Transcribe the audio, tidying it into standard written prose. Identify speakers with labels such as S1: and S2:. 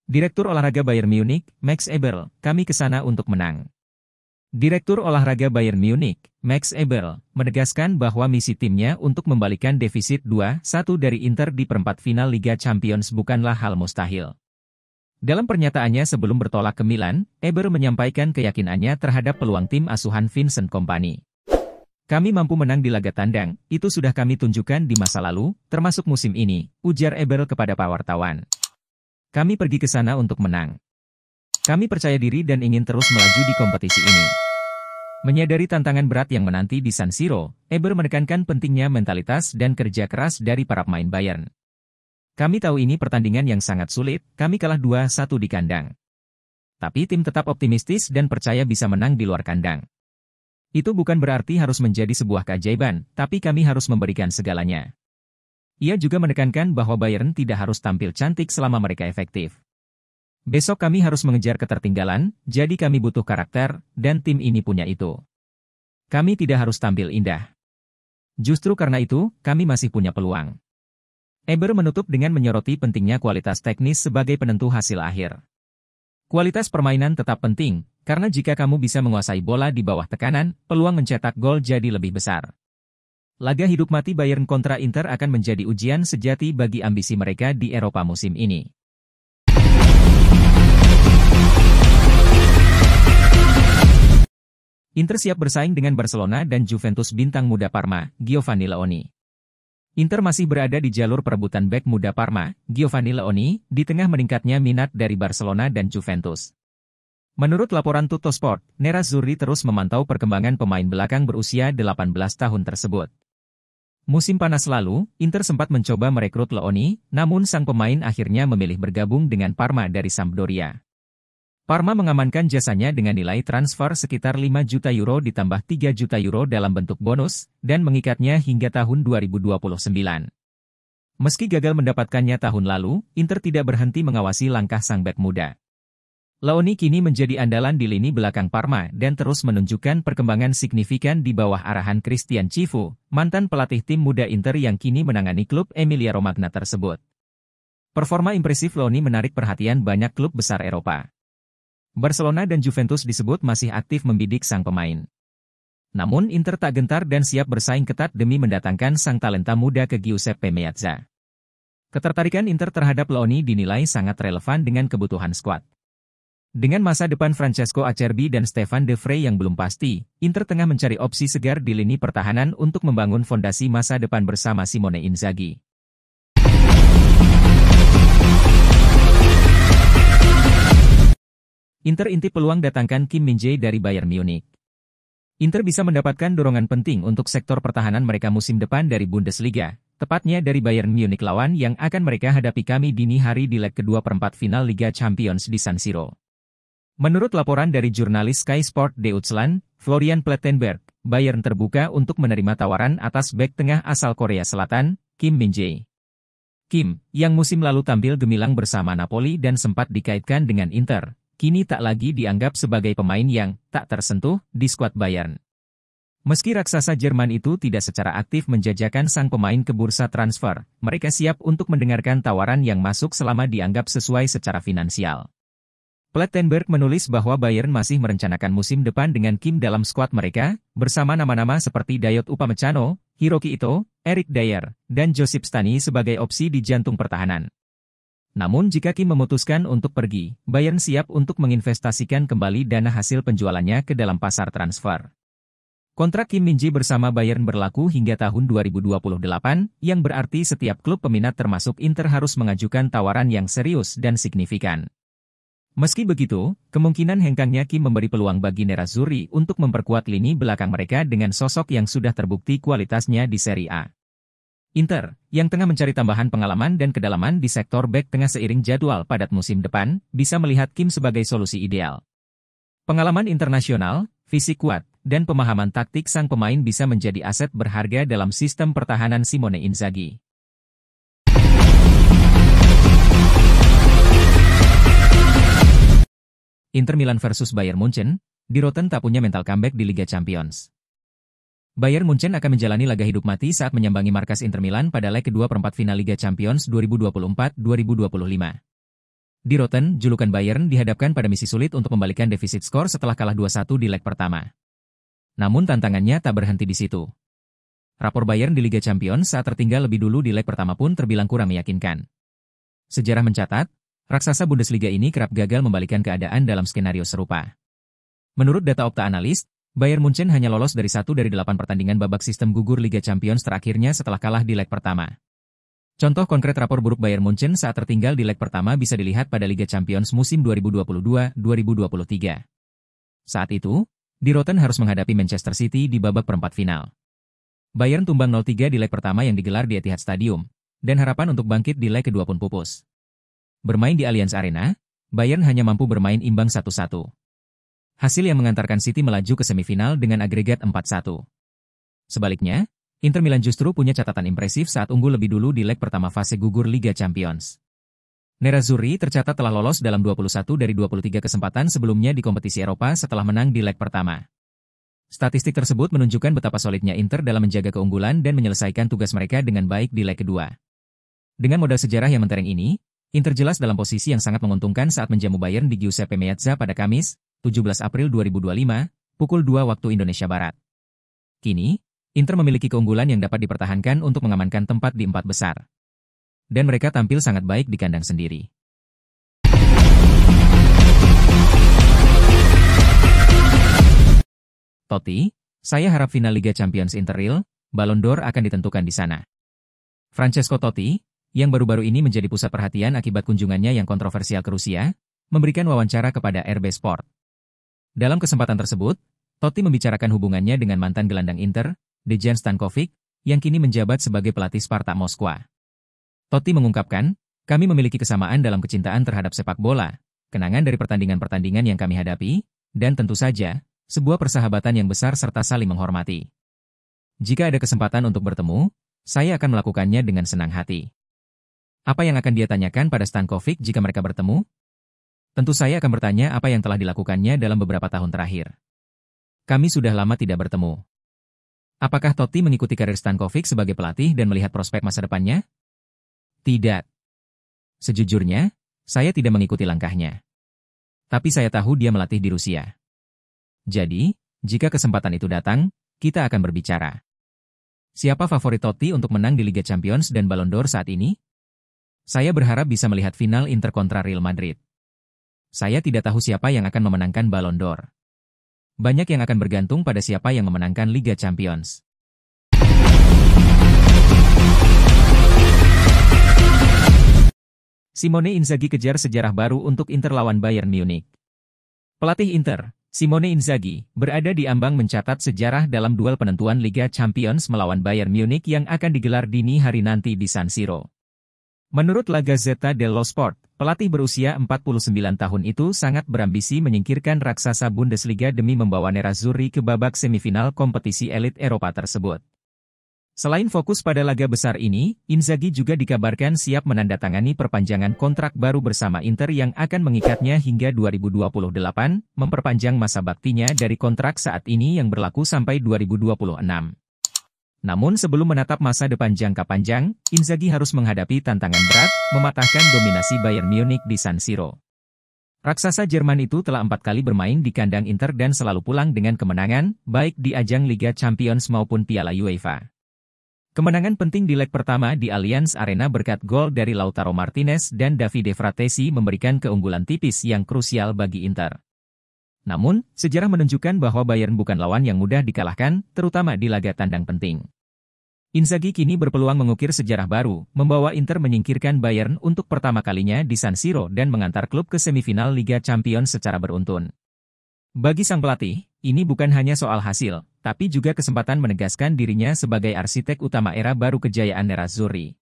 S1: Direktur Olahraga Bayern Munich, Max Eberl, kami ke sana untuk menang. Direktur Olahraga Bayern Munich, Max Eberl, menegaskan bahwa misi timnya untuk membalikan defisit 2-1 dari Inter di perempat final Liga Champions bukanlah hal mustahil. Dalam pernyataannya sebelum bertolak ke Milan, Eberl menyampaikan keyakinannya terhadap peluang tim asuhan Vincent Kompany. Kami mampu menang di laga tandang, itu sudah kami tunjukkan di masa lalu, termasuk musim ini, ujar Eberl kepada wartawan. Kami pergi ke sana untuk menang. Kami percaya diri dan ingin terus melaju di kompetisi ini. Menyadari tantangan berat yang menanti di San Siro, Eberl menekankan pentingnya mentalitas dan kerja keras dari para pemain Bayern. Kami tahu ini pertandingan yang sangat sulit, kami kalah 2-1 di kandang. Tapi tim tetap optimistis dan percaya bisa menang di luar kandang. Itu bukan berarti harus menjadi sebuah keajaiban, tapi kami harus memberikan segalanya. Ia juga menekankan bahwa Bayern tidak harus tampil cantik selama mereka efektif. Besok kami harus mengejar ketertinggalan, jadi kami butuh karakter, dan tim ini punya itu. Kami tidak harus tampil indah. Justru karena itu, kami masih punya peluang. Eberl menutup dengan menyoroti pentingnya kualitas teknis sebagai penentu hasil akhir. Kualitas permainan tetap penting, karena jika kamu bisa menguasai bola di bawah tekanan, peluang mencetak gol jadi lebih besar. Laga hidup mati Bayern kontra Inter akan menjadi ujian sejati bagi ambisi mereka di Eropa musim ini. Inter siap bersaing dengan Barcelona dan Juventus bintang muda Parma, Giovanni Leoni. Inter masih berada di jalur perebutan bek muda Parma, Giovanni Leoni, di tengah meningkatnya minat dari Barcelona dan Juventus. Menurut laporan Tuttosport, Nerazzurri terus memantau perkembangan pemain belakang berusia 18 tahun tersebut. Musim panas lalu, Inter sempat mencoba merekrut Leoni, namun sang pemain akhirnya memilih bergabung dengan Parma dari Sampdoria. Parma mengamankan jasanya dengan nilai transfer sekitar 5 juta euro ditambah 3 juta euro dalam bentuk bonus, dan mengikatnya hingga tahun 2029. Meski gagal mendapatkannya tahun lalu, Inter tidak berhenti mengawasi langkah sang bek muda. Leoni kini menjadi andalan di lini belakang Parma dan terus menunjukkan perkembangan signifikan di bawah arahan Christian Cifu, mantan pelatih tim muda Inter yang kini menangani klub Emilia-Romagna tersebut. Performa impresif Leoni menarik perhatian banyak klub besar Eropa. Barcelona dan Juventus disebut masih aktif membidik sang pemain. Namun Inter tak gentar dan siap bersaing ketat demi mendatangkan sang talenta muda ke Giuseppe Meazza. Ketertarikan Inter terhadap Leoni dinilai sangat relevan dengan kebutuhan skuad. Dengan masa depan Francesco Acerbi dan Stefan De Vrij yang belum pasti, Inter tengah mencari opsi segar di lini pertahanan untuk membangun fondasi masa depan bersama Simone Inzaghi. Inter intip peluang datangkan Kim Min-jae dari Bayern Munich. Inter bisa mendapatkan dorongan penting untuk sektor pertahanan mereka musim depan dari Bundesliga, tepatnya dari Bayern Munich lawan yang akan mereka hadapi kami dini hari di leg kedua perempat final Liga Champions di San Siro. Menurut laporan dari jurnalis Sky Sport Deutschland, Florian Plettenberg, Bayern terbuka untuk menerima tawaran atas bek tengah asal Korea Selatan, Kim Min-jae. Kim, yang musim lalu tampil gemilang bersama Napoli dan sempat dikaitkan dengan Inter, kini tak lagi dianggap sebagai pemain yang tak tersentuh di skuad Bayern. Meski raksasa Jerman itu tidak secara aktif menjajakan sang pemain ke bursa transfer, mereka siap untuk mendengarkan tawaran yang masuk selama dianggap sesuai secara finansial. Plettenberg menulis bahwa Bayern masih merencanakan musim depan dengan Kim dalam skuad mereka, bersama nama-nama seperti Dayot Upamecano, Hiroki Ito, Eric Dier, dan Josip Stani sebagai opsi di jantung pertahanan. Namun jika Kim memutuskan untuk pergi, Bayern siap untuk menginvestasikan kembali dana hasil penjualannya ke dalam pasar transfer. Kontrak Kim Min-jae bersama Bayern berlaku hingga tahun 2028, yang berarti setiap klub peminat termasuk Inter harus mengajukan tawaran yang serius dan signifikan. Meski begitu, kemungkinan hengkangnya Kim memberi peluang bagi Nerazzurri untuk memperkuat lini belakang mereka dengan sosok yang sudah terbukti kualitasnya di Serie A. Inter, yang tengah mencari tambahan pengalaman dan kedalaman di sektor bek tengah seiring jadwal padat musim depan, bisa melihat Kim sebagai solusi ideal. Pengalaman internasional, fisik kuat, dan pemahaman taktik sang pemain bisa menjadi aset berharga dalam sistem pertahanan Simone Inzaghi. Inter Milan versus Bayern Munchen, Di Rotten tak punya mental comeback di Liga Champions. Bayern Munchen akan menjalani laga hidup mati saat menyambangi markas Inter Milan pada leg kedua perempat final Liga Champions 2024-2025. Di Rotten, julukan Bayern dihadapkan pada misi sulit untuk membalikan defisit skor setelah kalah 2-1 di leg pertama. Namun tantangannya tak berhenti di situ. Rapor Bayern di Liga Champions saat tertinggal lebih dulu di leg pertama pun terbilang kurang meyakinkan. Sejarah mencatat, raksasa Bundesliga ini kerap gagal membalikan keadaan dalam skenario serupa. Menurut data Opta Analyst, Bayern Munchen hanya lolos dari 1 dari 8 pertandingan babak sistem gugur Liga Champions terakhirnya setelah kalah di leg pertama. Contoh konkret rapor buruk Bayern Munchen saat tertinggal di leg pertama bisa dilihat pada Liga Champions musim 2022-2023. Saat itu, di Rotten harus menghadapi Manchester City di babak perempat final. Bayern tumbang 0-3 di leg pertama yang digelar di Etihad Stadium, dan harapan untuk bangkit di leg kedua pun pupus. Bermain di Allianz Arena, Bayern hanya mampu bermain imbang 1-1. Hasil yang mengantarkan City melaju ke semifinal dengan agregat 4-1. Sebaliknya, Inter Milan justru punya catatan impresif saat unggul lebih dulu di leg pertama fase gugur Liga Champions. Nerazzurri tercatat telah lolos dalam 21 dari 23 kesempatan sebelumnya di kompetisi Eropa setelah menang di leg pertama. Statistik tersebut menunjukkan betapa solidnya Inter dalam menjaga keunggulan dan menyelesaikan tugas mereka dengan baik di leg kedua. Dengan modal sejarah yang mentereng ini, Inter jelas dalam posisi yang sangat menguntungkan saat menjamu Bayern di Giuseppe Meazza pada Kamis, 17 April 2025, pukul 2 waktu Indonesia Barat. Kini, Inter memiliki keunggulan yang dapat dipertahankan untuk mengamankan tempat di 4 besar. Dan mereka tampil sangat baik di kandang sendiri. Totti, saya harap final Liga Champions Inter real, Ballon d'Or akan ditentukan di sana. Francesco Totti, yang baru-baru ini menjadi pusat perhatian akibat kunjungannya yang kontroversial ke Rusia, memberikan wawancara kepada RB Sport. Dalam kesempatan tersebut, Totti membicarakan hubungannya dengan mantan gelandang Inter, Dejan Stankovic, yang kini menjabat sebagai pelatih Spartak Moskwa. Totti mengungkapkan, kami memiliki kesamaan dalam kecintaan terhadap sepak bola, kenangan dari pertandingan-pertandingan yang kami hadapi, dan tentu saja, sebuah persahabatan yang besar serta saling menghormati. Jika ada kesempatan untuk bertemu, saya akan melakukannya dengan senang hati. Apa yang akan dia tanyakan pada Stankovic jika mereka bertemu? Tentu saya akan bertanya apa yang telah dilakukannya dalam beberapa tahun terakhir. Kami sudah lama tidak bertemu. Apakah Totti mengikuti karir Stankovic sebagai pelatih dan melihat prospek masa depannya? Tidak. Sejujurnya, saya tidak mengikuti langkahnya. Tapi saya tahu dia melatih di Rusia. Jadi, jika kesempatan itu datang, kita akan berbicara. Siapa favorit Totti untuk menang di Liga Champions dan Ballon d'Or saat ini? Saya berharap bisa melihat final Inter kontra Real Madrid. Saya tidak tahu siapa yang akan memenangkan Ballon d'Or. Banyak yang akan bergantung pada siapa yang memenangkan Liga Champions. Simone Inzaghi kejar sejarah baru untuk Inter lawan Bayern Munich. Pelatih Inter, Simone Inzaghi, berada di ambang mencatat sejarah dalam duel penentuan Liga Champions melawan Bayern Munich yang akan digelar dini hari nanti di San Siro. Menurut La Gazzetta dello Sport, pelatih berusia 49 tahun itu sangat berambisi menyingkirkan raksasa Bundesliga demi membawa Nerazzurri ke babak semifinal kompetisi elit Eropa tersebut. Selain fokus pada laga besar ini, Inzaghi juga dikabarkan siap menandatangani perpanjangan kontrak baru bersama Inter yang akan mengikatnya hingga 2028, memperpanjang masa baktinya dari kontrak saat ini yang berlaku sampai 2026. Namun sebelum menatap masa depan jangka panjang, Inzaghi harus menghadapi tantangan berat, mematahkan dominasi Bayern Munich di San Siro. Raksasa Jerman itu telah 4 kali bermain di kandang Inter dan selalu pulang dengan kemenangan, baik di ajang Liga Champions maupun Piala UEFA. Kemenangan penting di leg pertama di Allianz Arena berkat gol dari Lautaro Martinez dan Davide Fratesi memberikan keunggulan tipis yang krusial bagi Inter. Namun, sejarah menunjukkan bahwa Bayern bukan lawan yang mudah dikalahkan, terutama di laga tandang penting. Inzaghi kini berpeluang mengukir sejarah baru, membawa Inter menyingkirkan Bayern untuk pertama kalinya di San Siro dan mengantar klub ke semifinal Liga Champions secara beruntun. Bagi sang pelatih, ini bukan hanya soal hasil, tapi juga kesempatan menegaskan dirinya sebagai arsitek utama era baru kejayaan Nerazzurri.